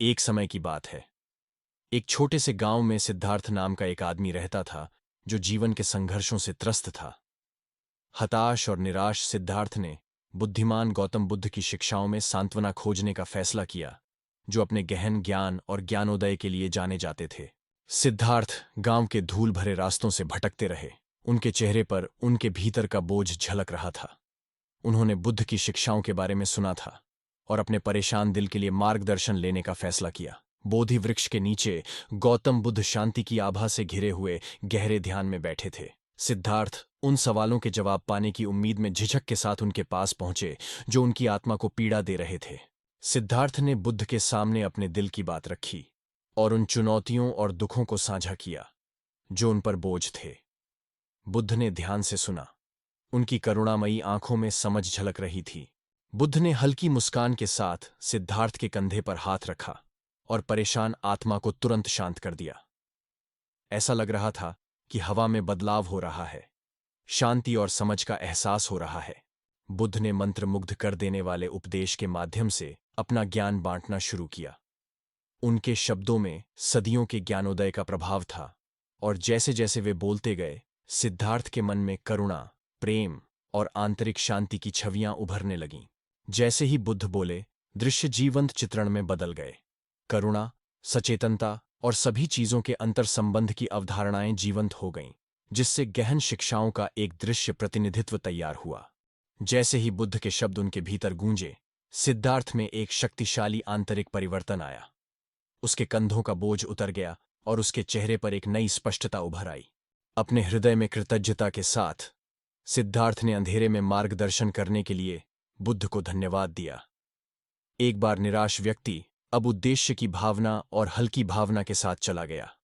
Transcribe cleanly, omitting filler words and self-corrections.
एक समय की बात है। एक छोटे से गांव में सिद्धार्थ नाम का एक आदमी रहता था, जो जीवन के संघर्षों से त्रस्त था। हताश और निराश सिद्धार्थ ने बुद्धिमान गौतम बुद्ध की शिक्षाओं में सांत्वना खोजने का फैसला किया, जो अपने गहन ज्ञान और ज्ञानोदय के लिए जाने जाते थे। सिद्धार्थ गांव के धूल भरे रास्तों से भटकते रहे। उनके चेहरे पर उनके भीतर का बोझ झलक रहा था। उन्होंने बुद्ध की शिक्षाओं के बारे में सुना था और अपने परेशान दिल के लिए मार्गदर्शन लेने का फैसला किया। बोधि वृक्ष के नीचे गौतम बुद्ध शांति की आभा से घिरे हुए गहरे ध्यान में बैठे थे। सिद्धार्थ उन सवालों के जवाब पाने की उम्मीद में झिझक के साथ उनके पास पहुंचे, जो उनकी आत्मा को पीड़ा दे रहे थे। सिद्धार्थ ने बुद्ध के सामने अपने दिल की बात रखी और उन चुनौतियों और दुखों को साझा किया जो उन पर बोझ थे। बुद्ध ने ध्यान से सुना। उनकी करुणामयी आंखों में समझ झलक रही थी। बुद्ध ने हल्की मुस्कान के साथ सिद्धार्थ के कंधे पर हाथ रखा और परेशान आत्मा को तुरंत शांत कर दिया। ऐसा लग रहा था कि हवा में बदलाव हो रहा है। शांति और समझ का एहसास हो रहा है। बुद्ध ने मंत्रमुग्ध कर देने वाले उपदेश के माध्यम से अपना ज्ञान बांटना शुरू किया। उनके शब्दों में सदियों के ज्ञानोदय का प्रभाव था, और जैसे जैसे वे बोलते गए, सिद्धार्थ के मन में करुणा, प्रेम और आंतरिक शांति की छवियां उभरने लगीं। जैसे ही बुद्ध बोले, दृश्य जीवंत चित्रण में बदल गए। करुणा, सचेतनता और सभी चीजों के अंतर संबंध की अवधारणाएं जीवंत हो गईं, जिससे गहन शिक्षाओं का एक दृश्य प्रतिनिधित्व तैयार हुआ। जैसे ही बुद्ध के शब्द उनके भीतर गूंजे, सिद्धार्थ में एक शक्तिशाली आंतरिक परिवर्तन आया। उसके कंधों का बोझ उतर गया और उसके चेहरे पर एक नई स्पष्टता उभर आई। अपने हृदय में कृतज्ञता के साथ सिद्धार्थ ने अंधेरे में मार्गदर्शन करने के लिए बुद्ध को धन्यवाद दिया। एक बार निराश व्यक्ति अब उद्देश्य की भावना और हल्की भावना के साथ चला गया।